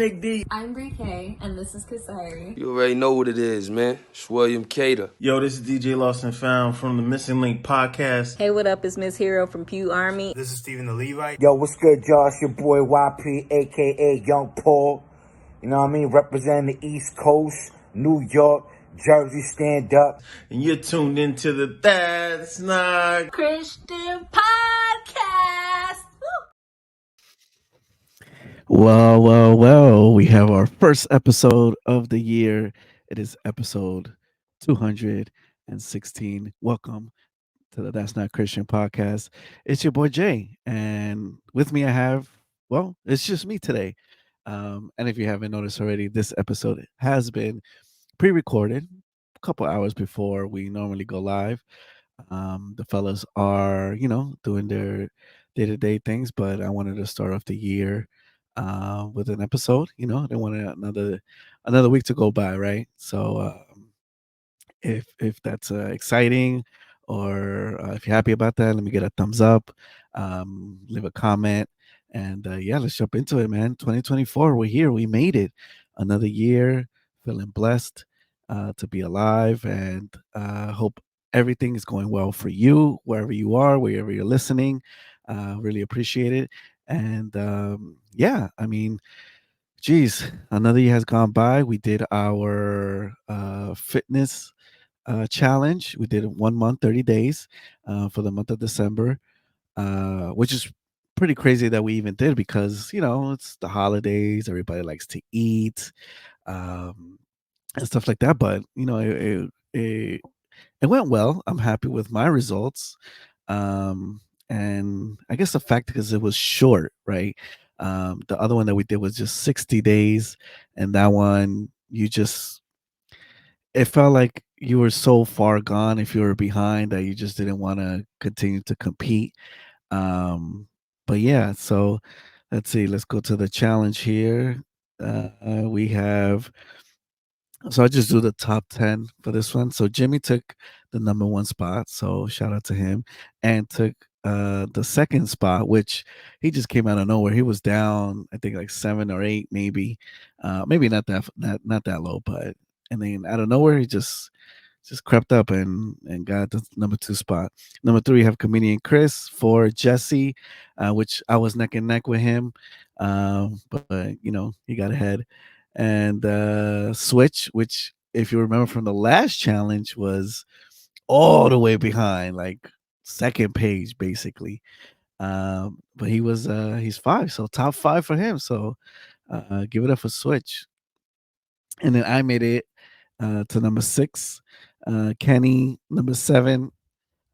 Big D. I'm Brie K, and this is Kasari. You already know what it is, man. It's William Cater. Yo, this is DJ Lost and Found from the Missing Link podcast. Hey, what up? It's Miss Hero from Pew Army. This is Stephen the Levite. Yo, what's good, y'all? It's your boy YP, a.k.a. Young Paul. You know what I mean? Representing the East Coast, New York, Jersey, stand up. And you're tuned into the That's Not Christian Podcast. Well, we have our first episode of the year. It is episode 216. Welcome to the That's Not Christian Podcast. It's your boy Jay, and with me I have, well, it's just me today. And if you haven't noticed already, this episode has been pre-recorded a couple hours before we normally go live. The fellas are, doing their day-to-day things, but I wanted to start off the year with an episode. They wanted another week to go by, right? So if that's exciting, or if you're happy about that, let me get a thumbs up, leave a comment, and let's jump into it, man. 2024, we're here, we made it, another year, feeling blessed to be alive, and hope everything is going well for you, wherever you are, wherever you're listening. Really appreciate it. And geez, another year has gone by. We did our fitness challenge. We did 1 month, 30 days for the month of December, which is pretty crazy that we even did, because, it's the holidays. Everybody likes to eat and stuff like that. But, it went well. I'm happy with my results. And I guess the fact, because it was short, right? The other one that we did was just 60 days. And that one, it felt like you were so far gone if you were behind that you just didn't want to continue to compete. But yeah, so let's see. Let's go to the challenge here. We have... So I just do the top 10 for this one. So Jimmy took the number 1 spot, so shout out to him, and took the second spot, which he just came out of nowhere. He was down, I think, like 7 or 8, maybe not that low, but and then out of nowhere he just crept up and got the number 2 spot. Number 3, we have comedian Chris for Jesse, which I was neck and neck with him, but he got ahead. And Switch, which, if you remember from the last challenge, was all the way behind, like second page basically. But he's 5, so top 5 for him. So give it up for Switch. And then I made it to number 6. Kenny, number 7.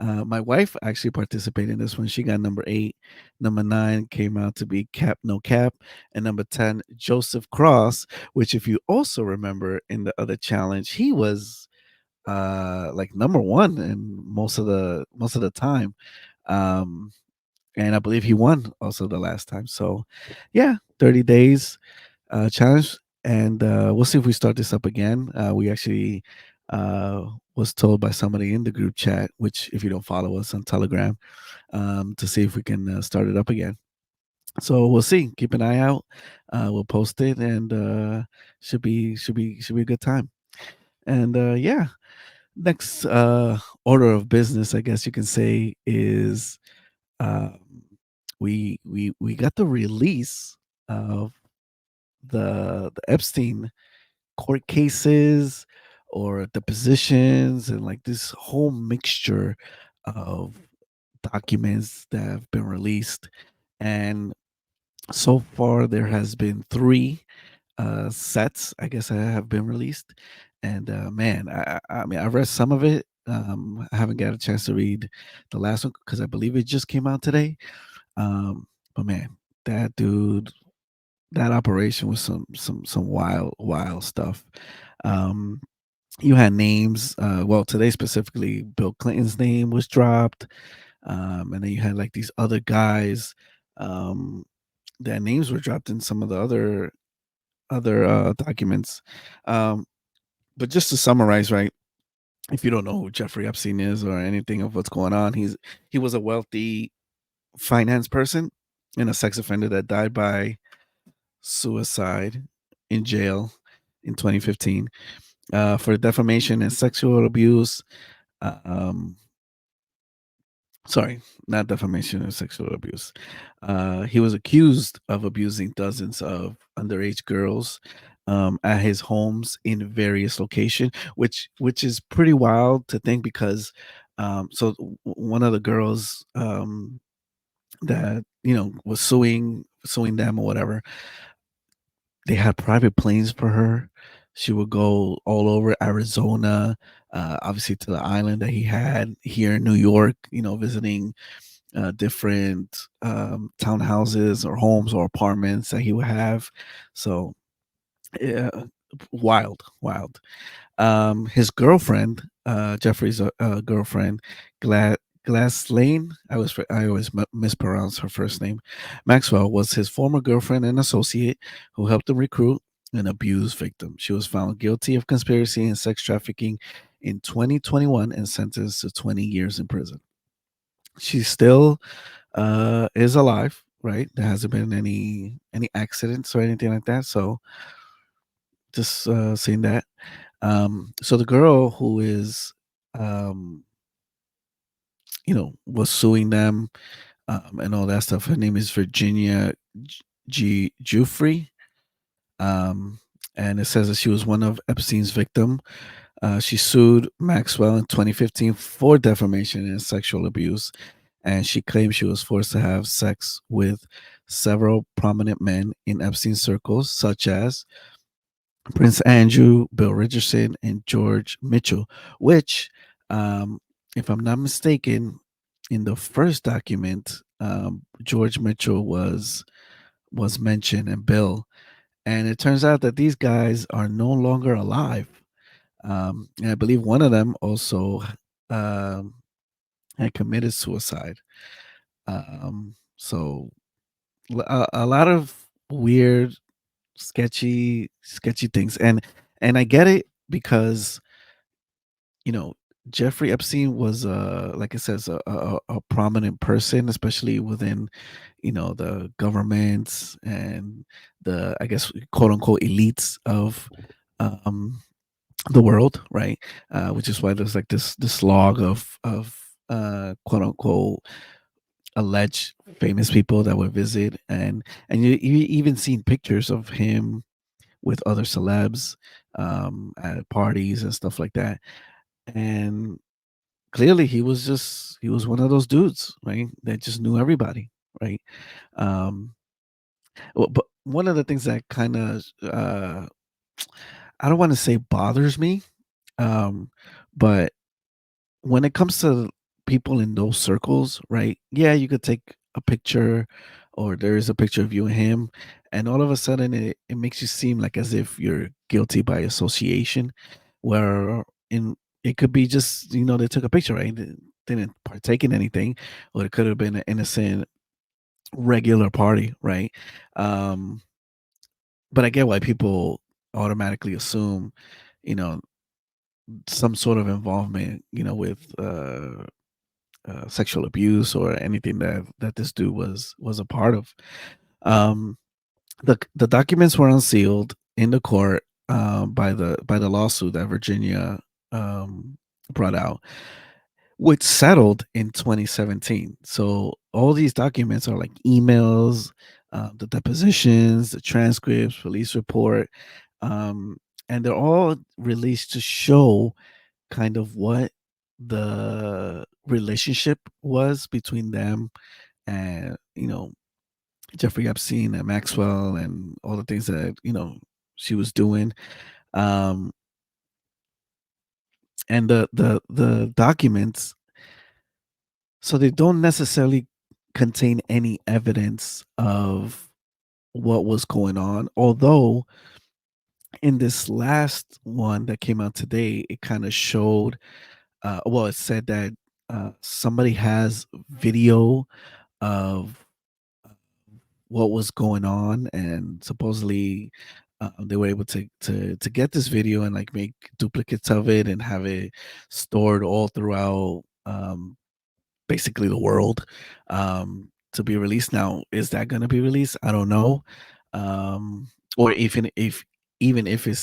My wife actually participated in this one. She got number 8. Number 9 came out to be Cap No Cap. And number 10, Joseph Cross, which, if you also remember in the other challenge, he was like number 1 in most of the time. And I believe he won also the last time. So yeah, 30 days challenge. And we'll see if we start this up again. We actually was told by somebody in the group chat, which, if you don't follow us on Telegram, to see if we can start it up again. So we'll see. Keep an eye out. We'll post it, and should be a good time. And next order of business, I guess you can say, is we got the release of the Epstein court cases, or depositions, and like this whole mixture of documents that have been released. And so far there has been 3 sets, I guess, that have been released. And man, I mean, I read some of it. I haven't got a chance to read the last one, because I believe it just came out today. But man, that operation was some wild stuff. You had names. Well, today specifically, Bill Clinton's name was dropped, and then you had like these other guys. Their names were dropped in some of the other documents. But just to summarize, right? If you don't know who Jeffrey Epstein is or anything of what's going on, he was a wealthy finance person and a sex offender that died by suicide. in jail in 2015 for defamation and sexual abuse. Um, Sorry, not defamation and sexual abuse. He was accused of abusing dozens of underage girls at his homes in various locations, which is pretty wild to think because one of the girls that was suing them or whatever, they had private planes for her. She would go all over Arizona, obviously to the island that he had here in New York, visiting different townhouses or homes or apartments that he would have. So, yeah, wild, wild. His girlfriend, Jeffrey's girlfriend, Glad Glaslane, I always mispronounce her first name. Maxwell was his former girlfriend and associate who helped him recruit and abuse victims. She was found guilty of conspiracy and sex trafficking in 2021 and sentenced to 20 years in prison. She still is alive, right? There hasn't been any accidents or anything like that. So just saying that. So the girl who is, um, was suing them and all that stuff. Her name is Virginia Jeffrey. Um, and it says that she was one of Epstein's victim. She sued Maxwell in 2015 for defamation and sexual abuse, and she claimed she was forced to have sex with several prominent men in Epstein circles, such as Prince Andrew, Bill Richardson, and George Mitchell, which, if I'm not mistaken, in the first document, George Mitchell was mentioned and Bill, and it turns out that these guys are no longer alive. And I believe one of them also um, had committed suicide. So a lot of weird, sketchy things, and I get it because you know Jeffrey Epstein was like it says a prominent person, especially within the governments and the, I guess, quote unquote elites of um the world, right? Which is why there's like this log of quote unquote alleged famous people that would visit, and you even seen pictures of him with other celebs at parties and stuff like that. And clearly he was one of those dudes, right? That just knew everybody, right? Um but one of the things that kind of I don't want to say bothers me, um, but when it comes to people in those circles, right? Yeah, you could take a picture or there is a picture of you and him, and all of a sudden it makes you seem like as if you're guilty by association, where in it could be just, they took a picture, right? They didn't partake in anything, or it could have been an innocent regular party, right? Um, but I get why people automatically assume, you know, some sort of involvement, with sexual abuse or anything that this dude was a part of. Um, the documents were unsealed in the court by the lawsuit that Virginia brought out, which settled in 2017. So all these documents are like emails, the depositions, the transcripts, police report, um, and they're all released to show kind of what the relationship was between them and Jeffrey Epstein and Maxwell and all the things that she was doing. Um, and the documents, so they don't necessarily contain any evidence of what was going on. Although in this last one that came out today, it kind of showed. Well, it said that somebody has video of what was going on, and supposedly they were able to get this video and like make duplicates of it and have it stored all throughout basically the world to be released. Now, is that going to be released? I don't know. Or even if even if it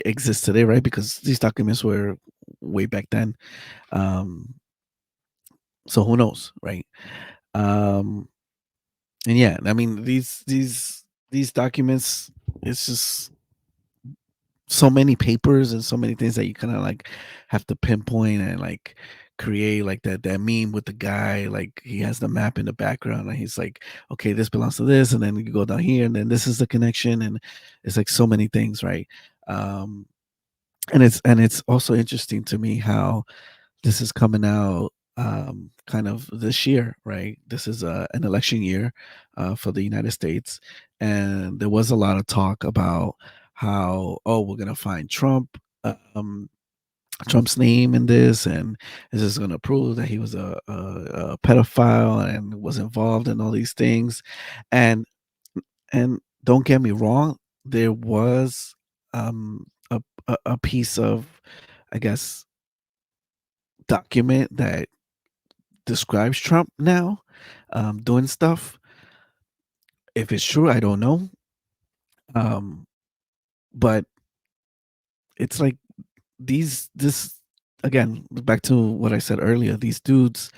exists today, right? Because these documents were way back then. Um, so who knows, right? Um, and yeah, I mean these documents, it's just so many papers and so many things that you kind of like have to pinpoint and like create like that meme with the guy, like he has the map in the background and he's like, okay, this belongs to this, and then you go down here and then this is the connection, and it's like so many things, right? um and it's also interesting to me how this is coming out kind of this year, right? This is an election year for the United States, and there was a lot of talk about how, oh, we're gonna find um, Trump's name in this, and is this going to prove that he was a pedophile and was involved in all these things, and and don't get me wrong, there was a piece of, I guess, document that describes Trump now doing stuff. If it's true, I don't know. Um, but it's like this again, back to what I said earlier. These dudes,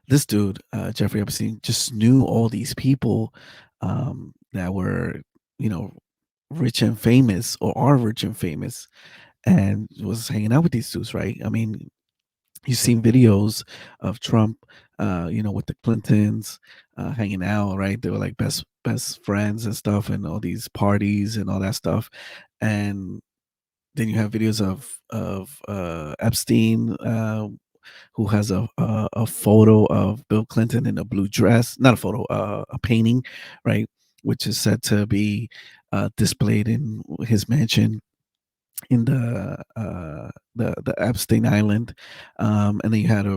this dude, Jeffrey Epstein, just knew all these people that were, you know, rich and famous or are rich and famous, and was hanging out with these dudes, right? I mean, you've seen videos of Trump, with the Clintons hanging out, right? They were like best friends and stuff, and all these parties and all that stuff. And then you have videos of Epstein, who has a photo of Bill Clinton in a blue dress, not a photo, a painting, right, which is said to be displayed in his mansion in the Epstein Island. And then you had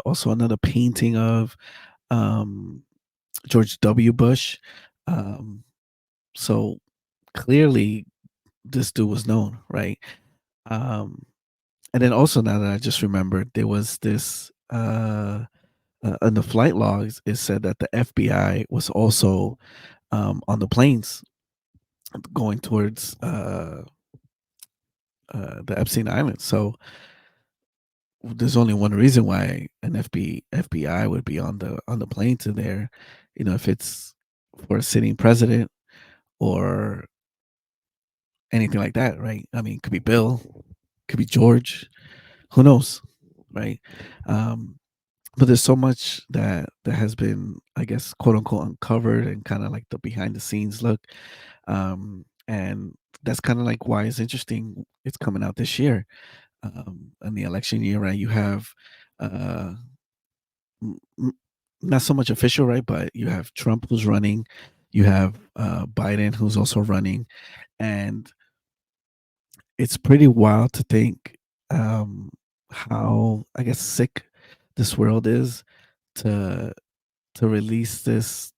also another painting of um, George W. Bush. Um, so clearly, this dude was known, right? Um, and then also, now that I just remembered, there was this in the flight logs. It said that the FBI was also on the planes going towards the Epstein Island. So there's only one reason why an FBI would be on the plane to there, if it's for a sitting president or anything like that, right? I mean, could be Bill, could be George, who knows, right? Um, but there's so much that has been, I guess, quote unquote, uncovered, and kind of like the behind the scenes look, and that's kind of like why it's interesting. It's coming out this year, in the election year, right? You have uh not so much official, right? But you have Trump who's running, you have Biden who's also running, and it's pretty wild to think how, I guess, sick this world is to release this,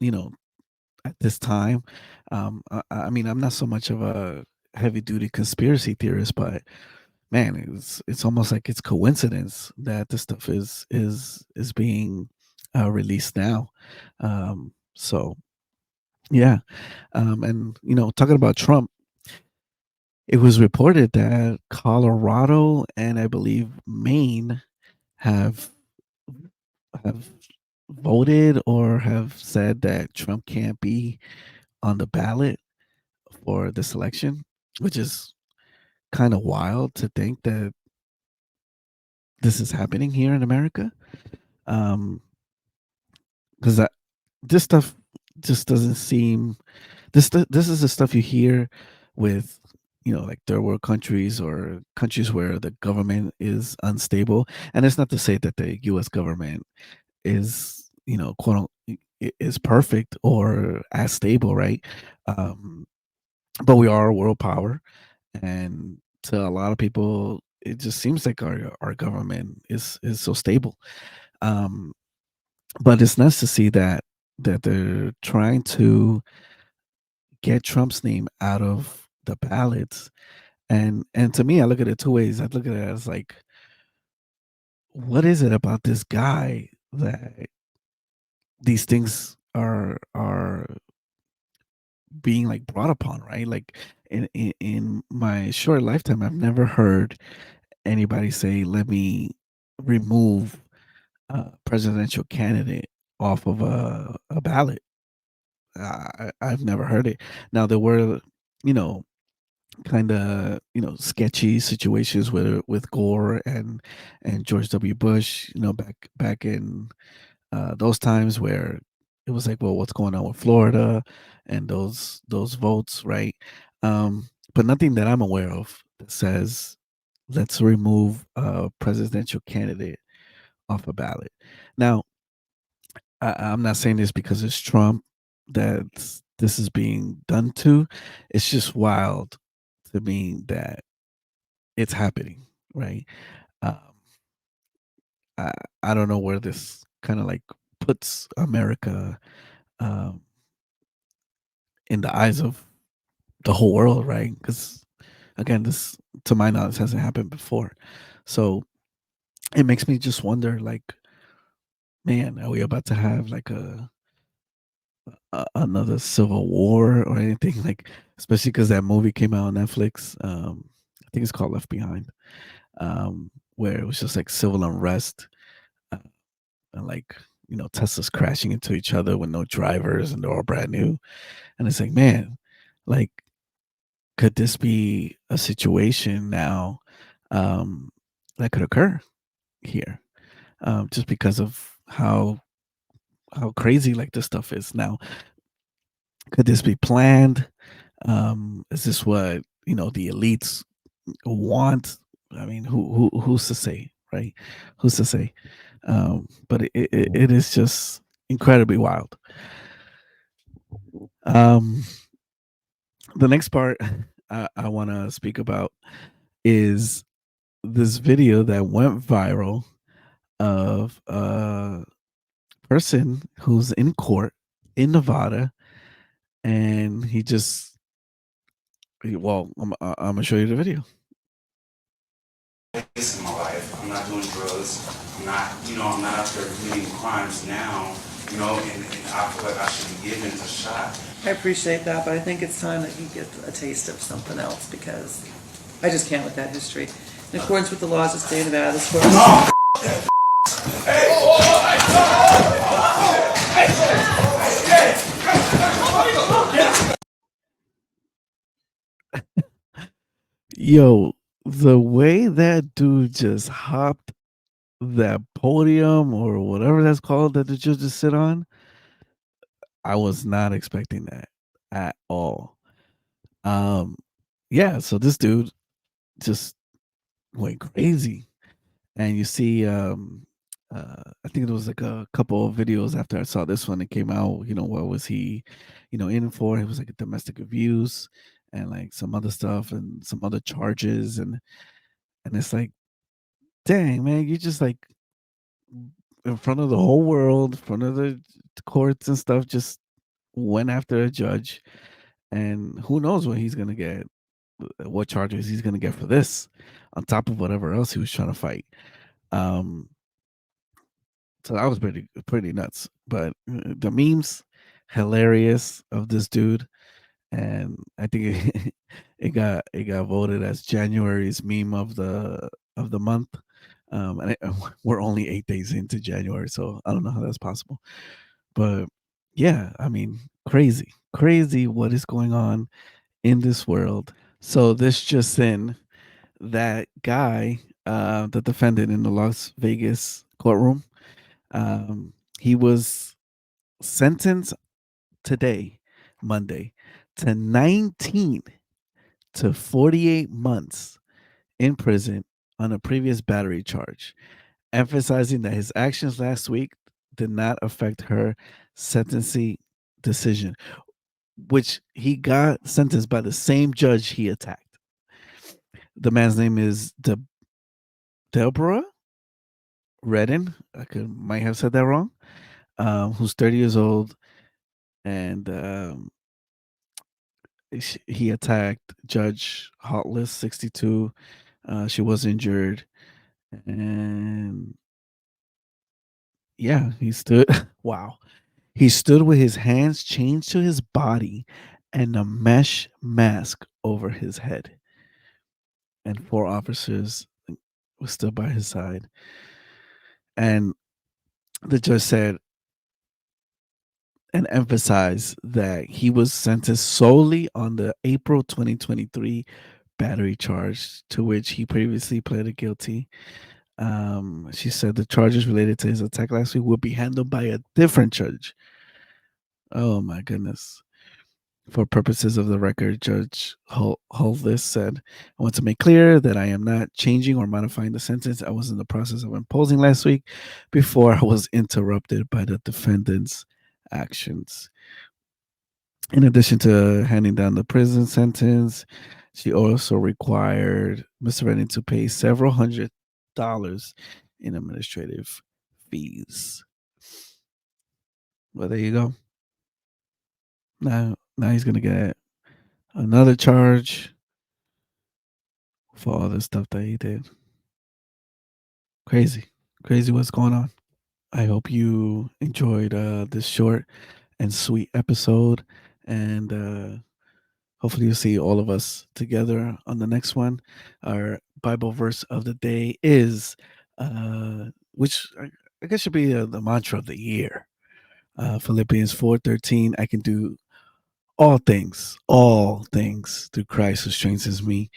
you know, at this time. I mean, I'm not so much of a heavy duty conspiracy theorist, but man, it's almost like it's coincidence that this stuff is being released now. So yeah, and talking about Trump, it was reported that Colorado and I believe Maine have have voted or have said that Trump can't be on the ballot for this election, which is kind of wild to think that this is happening here in America. Um, because this stuff just doesn't seem, this is the stuff you hear with, like third world countries or countries where the government is unstable. And it's not to say that the US government is, quote unquote, is perfect or as stable, right? um but we are a world power, and to a lot of people it just seems like our government is so stable. um but it's nice to see that they're trying to get Trump's name out of the ballots. And to me, I look at it two ways. I look at it as like, what is it about this guy that these things are being like brought upon, right? Like in my short lifetime, I've never heard anybody say, "Let me remove a presidential candidate off of a ballot." I've never heard it. Now there were, you know, kind of, sketchy situations with Gore and George W. Bush, back in those times where it was like, well, what's going on with Florida and those votes, right? But nothing that I'm aware of that says let's remove a presidential candidate off a ballot. Now, I'm not saying this because it's Trump that this is being done to. It's just wild to me that it's happening, right? Um, I, I don't know where this kind of like puts America um, in the eyes of the whole world, right? Because again, this, to my knowledge, hasn't happened before. So it makes me just wonder, like, man, are we about to have like another civil war or anything? Like, especially because that movie came out on Netflix. I think it's called Left Behind, where it was just like civil unrest, uh, and like, Teslas crashing into each other with no drivers and they're all brand new. And it's like, man, like, could this be a situation now um, that could occur here, just because of how crazy like this stuff is now? Could this be planned? Is this what the elites want? I mean, who's to say, right? Who's to say? But it is just incredibly wild. Um, the next part I want to speak about is this video that went viral of a person who's in court in Nevada, and well, I'm gonna show you the video. In my life, I'm not doing drugs. I'm not out there committing crimes now. And I feel like I should be given a shot. I appreciate that, but I think it's time that you get a taste of something else because I just can't with that history. In accordance with the laws of the state of Nevada, this court. Yo, the way that dude just hopped that podium or whatever that's called that the judges sit on, I was not expecting that at all. Yeah, so this dude just went crazy. And you see, I think it was like a couple of videos after I saw this one, it came out, what was he, in for? It was like a domestic abuse and like some other stuff and some other charges. And it's like, dang, man, you just like in front of the whole world, in front of the courts and stuff, just went after a judge. And who knows what he's going to get, what charges he's going to get for this on top of whatever else he was trying to fight. So that was pretty nuts. But the memes, hilarious of this dude, and I think it got voted as January's meme of the month. And we're only 8 days into January, so I don't know how that's possible. But yeah, I mean, crazy what is going on in this world. So this just in, that guy, the defendant in the Las Vegas courtroom, he was sentenced today, Monday, to 19 to 48 months in prison on a previous battery charge, emphasizing that his actions last week did not affect her sentencing decision, which he got sentenced by the same judge he attacked. The man's name is Deborah Redden. Might have said that wrong. Who's 30 years old, and he attacked Judge Hotless, 62. She was injured, and yeah, he stood. Wow, he stood with his hands chained to his body and a mesh mask over his head. And 4 officers were still by his side. And the judge said and emphasized that he was sentenced solely on the April 2023 battery charge to which he previously pleaded guilty. She said the charges related to his attack last week will be handled by a different judge. Oh my goodness. For purposes of the record, Judge Holvis said, I want to make clear that I am not changing or modifying the sentence I was in the process of imposing last week before I was interrupted by the defendant's actions. In addition to handing down the prison sentence, she also required Mr. Redding to pay several $100s in administrative fees. Well, there you go. Now he's gonna get another charge for all the stuff that he did. Crazy what's going on. I hope you enjoyed this short and sweet episode, and hopefully you'll see all of us together on the next one. Our Bible verse of the day is, which I guess should be the mantra of the year. Philippians 4:13. I can do all things through Christ who strengthens me.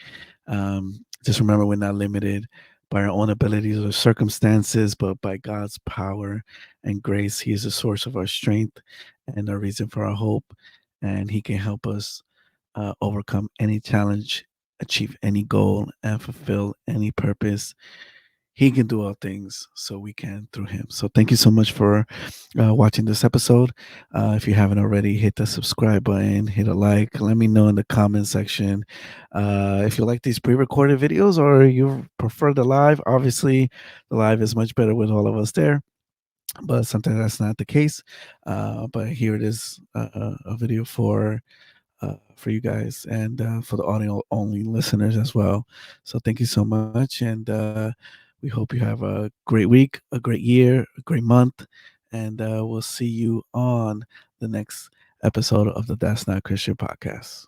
Just remember, we're not limited by our own abilities or circumstances, but by God's power and grace. He is the source of our strength and the reason for our hope, and He can help us overcome any challenge, achieve any goal, and fulfill any purpose. He can do all things, so we can through him. So thank you so much for watching this episode. If you haven't already, hit the subscribe button, hit a like. Let me know in the comment section if you like these pre-recorded videos or you prefer the live. Obviously, the live is much better with all of us there, but sometimes that's not the case. But here it is, a video for you guys and for the audio only listeners as well. So thank you so much, and we hope you have a great week, a great year, a great month, and we'll see you on the next episode of the That's Not Christian podcast.